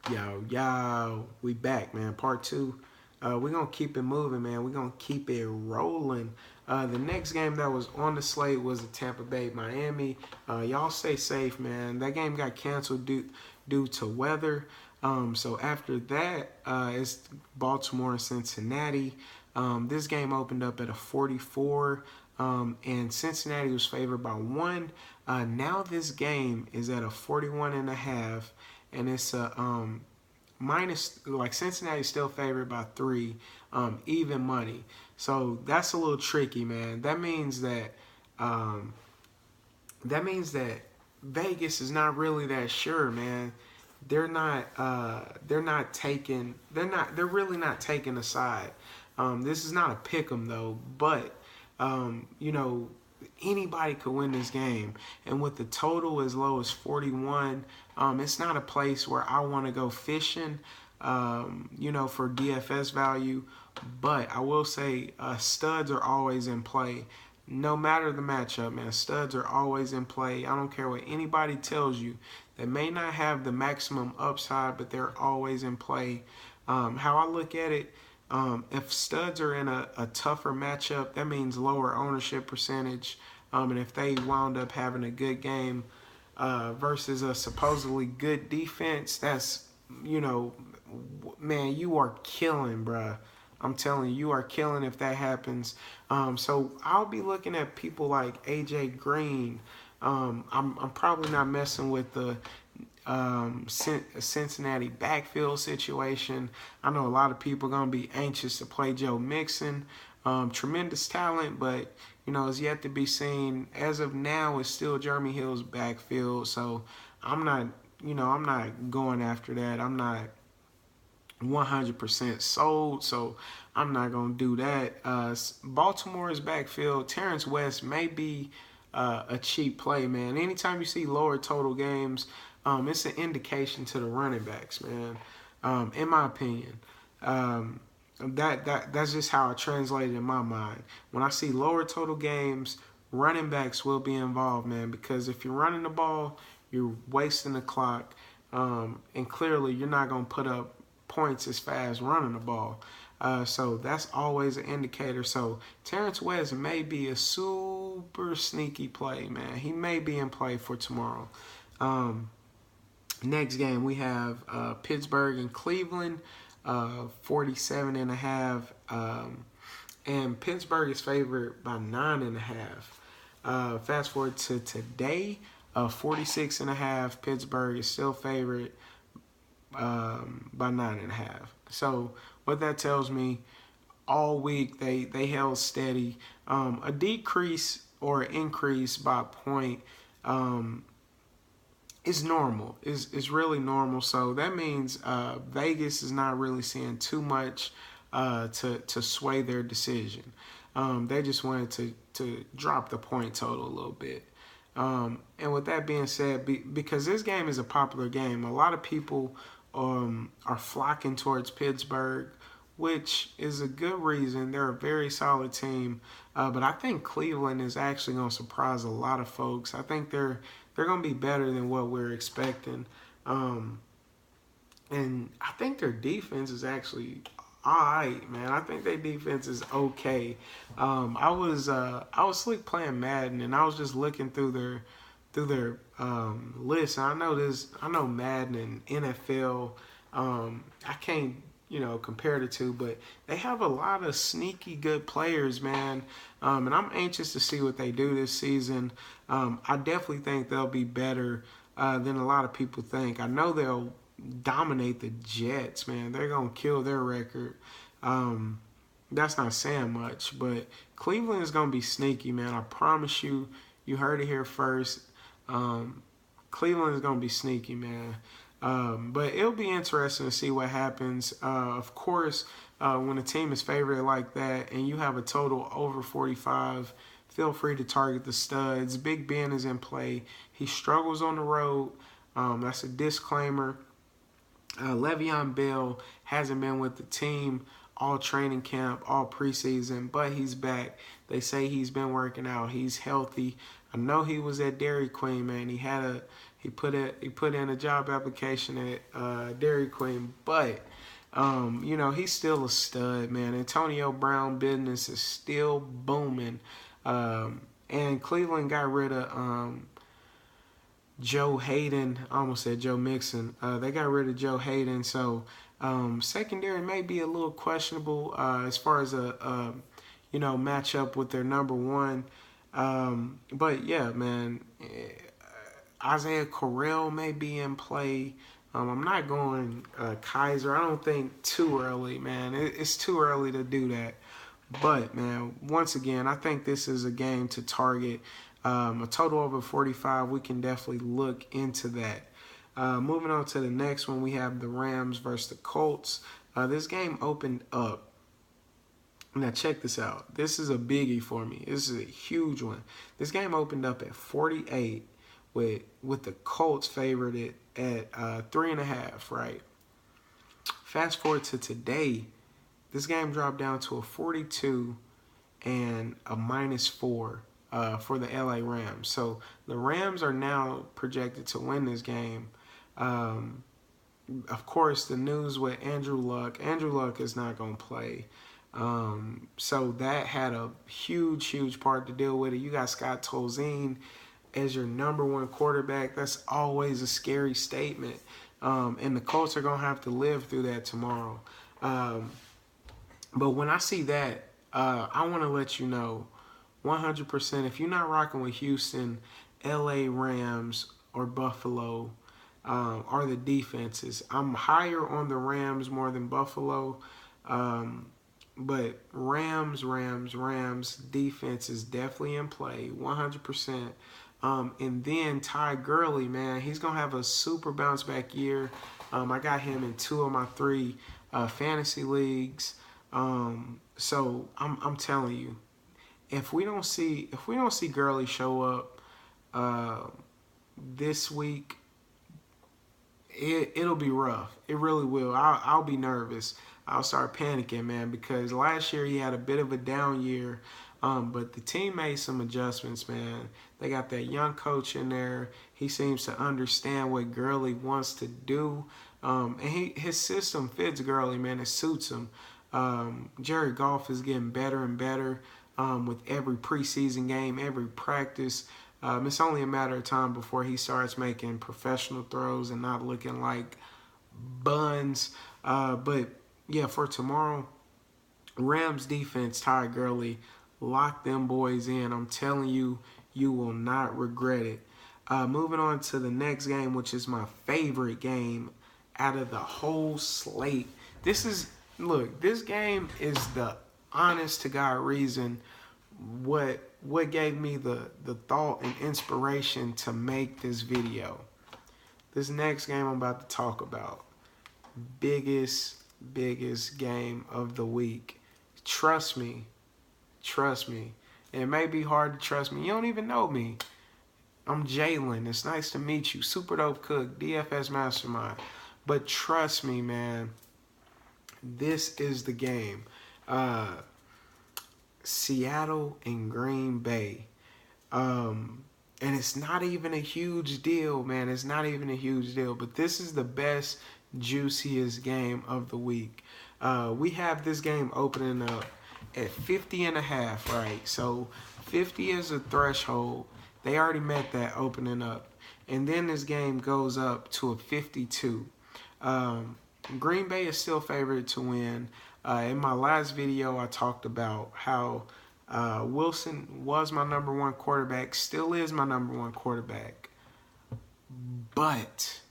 Yo, we back, man. Part two. We're going to keep it moving, man. We're going to keep it rolling. The next game that was on the slate was the Tampa Bay Miami. Y'all stay safe, man. That game got canceled due to weather. So after that, it's Baltimore and Cincinnati. This game opened up at a 44, and Cincinnati was favored by 1. Now this game is at a 41.5, and it's a minus, like Cincinnati's still favored by 3, even money. So that's a little tricky, man. Um, that means that Vegas is not really that sure, man. They're really not taking a side. This is not a pick 'em though, but you know, anybody could win this game. And with the total as low as 41, it's not a place where I want to go fishing, for DFS value. But I will say studs are always in play. No matter the matchup, man, studs are always in play. I don't care what anybody tells you. They may not have the maximum upside, but they're always in play. How I look at it, if studs are in a tougher matchup, that means lower ownership percentage. And if they wound up having a good game versus a supposedly good defense, that's, man, you are killing, bruh. I'm telling you, you are killing if that happens. So I'll be looking at people like AJ Green. I'm probably not messing with the Cincinnati backfield situation. I know a lot of people are going to be anxious to play Joe Mixon. Tremendous talent, but it's yet to be seen. As of now, it's still Jeremy Hill's backfield, so I'm not going after that. I'm not 100% sold, so I'm not going to do that. Baltimore's backfield, Terrence West may be a cheap play, man. Anytime you see lower total games, it's an indication to the running backs, man. In my opinion, that's just how I translate it in my mind. When I see lower total games, running backs will be involved, man, because if you're running the ball, you're wasting the clock, and clearly you're not going to put up points as fast running the ball. So that's always an indicator. So Terrence West may be a super sneaky play, man. He may be in play for tomorrow. Next game we have Pittsburgh and Cleveland, 47.5, and Pittsburgh is favored by 9.5. Fast forward to today, 46.5. Pittsburgh is still favored by 9.5. So what that tells me, all week they held steady. A decrease or increase by a point is normal. Is really normal. So that means Vegas is not really seeing too much to sway their decision. They just wanted to drop the point total a little bit. And with that being said, because this game is a popular game, a lot of people are flocking towards Pittsburgh, which is a good reason. They're a very solid team. But I think Cleveland is actually going to surprise a lot of folks. I think they're going to be better than what we're expecting. And I think their defense is actually all right, man. I think their defense is okay. I was sleep playing Madden, and I was just looking through their list. And I know Madden and NFL. I can't compare the two, but they have a lot of sneaky good players, man. And I'm anxious to see what they do this season. I definitely think they'll be better than a lot of people think. I know they'll dominate the Jets, man. They're gonna kill their record. That's not saying much, but Cleveland is gonna be sneaky, man. I promise you. You heard it here first. Cleveland is gonna be sneaky, man. But it'll be interesting to see what happens. Of course, when a team is favored like that and you have a total over 45, feel free to target the studs. Big Ben is in play. He struggles on the road. That's a disclaimer. Le'Veon Bell hasn't been with the team all training camp, all preseason, but he's back. They say he's been working out. He's healthy. I know he was at Dairy Queen, man. He He put in a job application at Dairy Queen, but he's still a stud, man. Antonio Brown business is still booming, and Cleveland got rid of Joe Hayden. I almost said Joe Mixon. They got rid of Joe Hayden, so secondary may be a little questionable as far as a match up with their number one. But yeah, man, Isaiah Correll may be in play. I'm not going Kaiser. I don't think too early, man. It's too early to do that. But, man, once again, I think this is a game to target. A total over 45, we can definitely look into that. Moving on to the next one, we have the Rams versus the Colts. This game opened up. Now, check this out. This is a biggie for me. This is a huge one. This game opened up at 48 with the Colts favored at 3.5, right? Fast forward to today, this game dropped down to a 42 and a -4 for the LA Rams. So the Rams are now projected to win this game. Of course, the news with Andrew Luck. Andrew Luck is not going to play. So that had a huge part to deal with it. You got Scott Tolzien as your number one quarterback. That's always a scary statement. And the Colts are going to have to live through that tomorrow. But when I see that, I want to let you know 100%, if you're not rocking with Houston, LA Rams, or Buffalo, are the defenses. I'm higher on the Rams more than Buffalo. But Rams defense is definitely in play, 100%. And then Ty Gurley, man, he's going to have a super bounce back year. I got him in 2 of my 3 fantasy leagues. So I'm telling you, if we don't see Gurley show up this week, it'll be rough. It really will. I'll be nervous. I'll start panicking, man, because last year he had a bit of a down year. But the team made some adjustments, man. They got that young coach in there. He seems to understand what Gurley wants to do. And his system fits Gurley, man. It suits him. Jared Goff is getting better and better with every preseason game, every practice. It's only a matter of time before he starts making professional throws and not looking like buns. But, yeah, for tomorrow, Rams defense, Ty Gurley, lock them boys in. I'm telling you, you will not regret it. Moving on to the next game, which is my favorite game out of the whole slate. This game is the honest to God reason what gave me the thought and inspiration to make this video. This next game I'm about to talk about, biggest game of the week. Trust me. And it may be hard to trust me. You don't even know me. I'm Jalen. It's nice to meet you. Super Dope Cook, DFSMasterMind. But trust me, man, this is the game. Seattle and Green Bay. And it's not even a huge deal, man. It's not even a huge deal. But this is the best, juiciest game of the week. We have this game opening up at 50.5, right? So 50 is a threshold. They already met that opening up. And then this game goes up to a 52. Green Bay is still favored to win. In my last video, I talked about how Wilson was my number one quarterback, still is my number one quarterback. But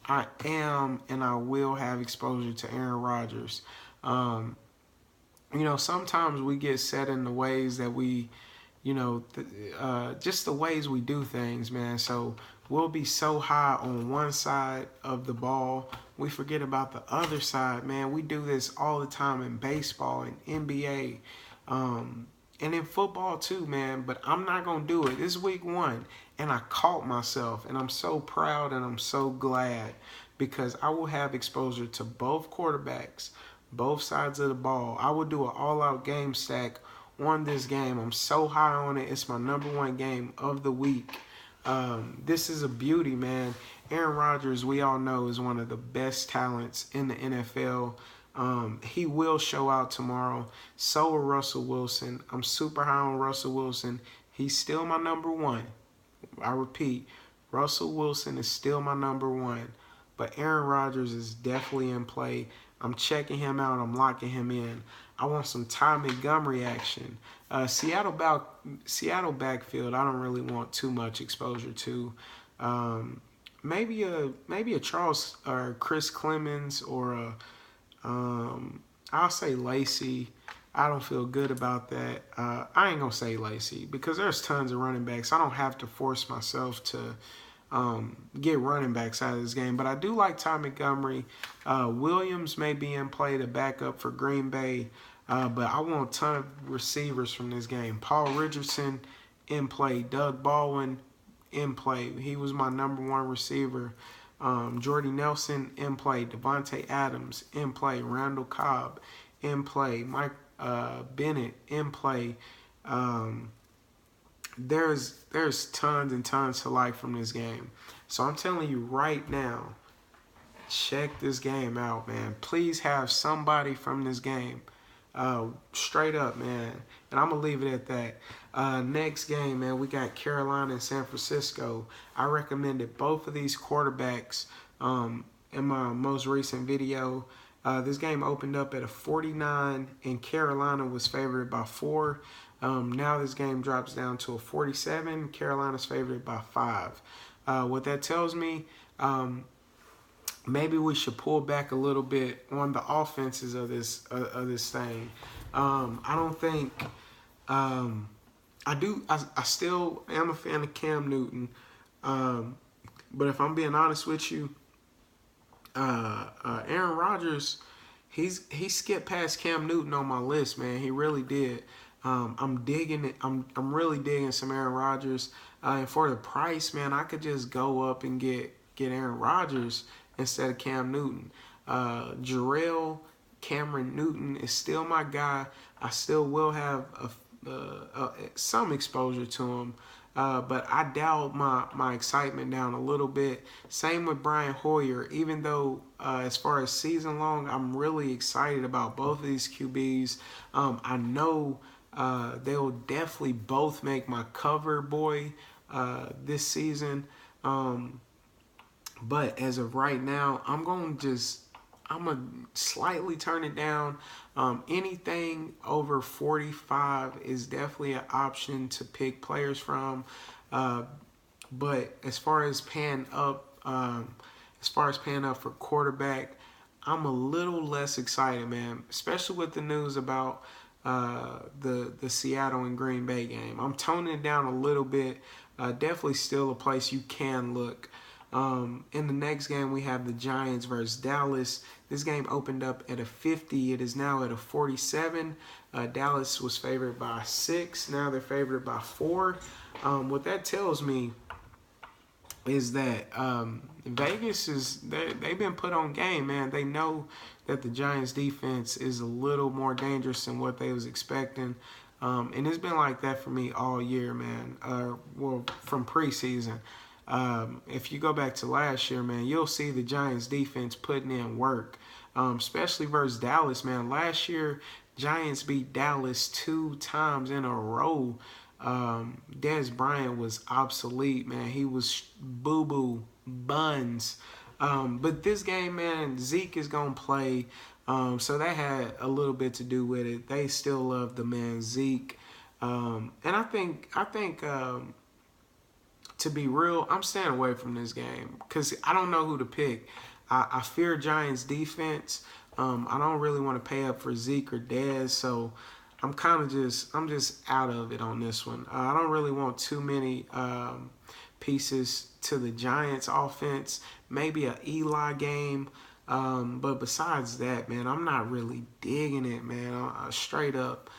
I am and I will have exposure to Aaron Rodgers. Sometimes we get set in the ways that we, just the ways we do things, man. So we'll be so high on one side of the ball, we forget about the other side, man. We do this all the time in baseball and NBA, and in football too, man. But I'm not going to do it. This is week 1, and I caught myself, and I'm so proud and I'm so glad because I will have exposure to both quarterbacks, both sides of the ball. I will do an all-out game stack on this game. I'm so high on it. It's my number 1 game of the week. This is a beauty, man. Aaron Rodgers, we all know, is one of the best talents in the NFL. He will show out tomorrow. So will Russell Wilson. I'm super high on Russell Wilson. He's still my number one. I repeat, Russell Wilson is still my number one. But Aaron Rodgers is definitely in play. I'm checking him out. I'm locking him in. I want some Ty Montgomery action. Seattle backfield, I don't really want too much exposure to. Maybe a Charles or Chris Clemens or I'll say Lacey. I don't feel good about that. I ain't gonna say Lacey because there's tons of running backs. I don't have to force myself to get running backs out of this game. But I do like Ty Montgomery. Williams may be in play to back up for Green Bay. But I want a ton of receivers from this game. Paul Richardson in play. Doug Baldwin in play. He was my number one receiver. Jordy Nelson in play. Devontae Adams in play. Randall Cobb in play. Mike Bennett in play. There's tons and tons to like from this game. So I'm telling you right now, check this game out, man. Please have somebody from this game. Straight up, man. And I'm going to leave it at that. Next game, man, we got Carolina and San Francisco. I recommended both of these quarterbacks in my most recent video. This game opened up at a 49, and Carolina was favored by 4. Now this game drops down to a 47. Carolina's favored by 5. What that tells me, maybe we should pull back a little bit on the offenses of this thing. I don't think I still am a fan of Cam Newton, but if I'm being honest with you, Aaron Rodgers, he skipped past Cam Newton on my list, man. He really did. I'm digging it. I'm really digging some Aaron Rodgers, and for the price, man, I could just go up and get Aaron Rodgers instead of Cam Newton. Jarrell Cameron Newton is still my guy. I still will have some exposure to him, but I dialed my excitement down a little bit. Same with Brian Hoyer. Even though as far as season long, I'm really excited about both of these QBs. I know they'll definitely both make my cover boy this season. But as of right now, I'm going to slightly turn it down. Anything over 45 is definitely an option to pick players from. But as far as paying up for quarterback, I'm a little less excited, man. Especially with the news about the Seattle and Green Bay game. I'm toning it down a little bit. Definitely still a place you can look. In the next game, we have the Giants versus Dallas. This game opened up at a 50. It is now at a 47. Dallas was favored by 6. Now they're favored by 4. What that tells me is that Vegas they've been put on game, man. They know that the Giants defense is a little more dangerous than what they was expecting. And it's been like that for me all year, man. Well, from preseason. If you go back to last year, man, you'll see the Giants defense putting in work, especially versus Dallas, man. Last year, Giants beat Dallas 2 times in a row. Dez Bryant was obsolete, man. He was boo-boo buns. But this game, man, Zeke is going to play. So that had a little bit to do with it. They still love the man Zeke. And I think to be real, I'm staying away from this game because I don't know who to pick. I fear Giants defense. I don't really want to pay up for Zeke or Dez, so I'm just out of it on this one. I don't really want too many pieces to the Giants offense. Maybe an Eli game. But besides that, man, I'm not really digging it, man. Straight up.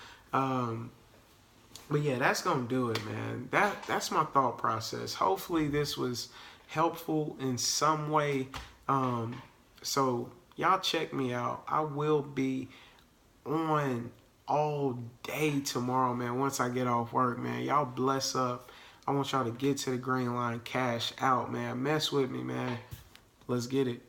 But yeah, that's gonna do it, man. That's my thought process. Hopefully this was helpful in some way. So y'all check me out. I will be on all day tomorrow, man. Once I get off work, man. Y'all bless up. I want y'all to get to the green line, cash out, man. Mess with me, man. Let's get it.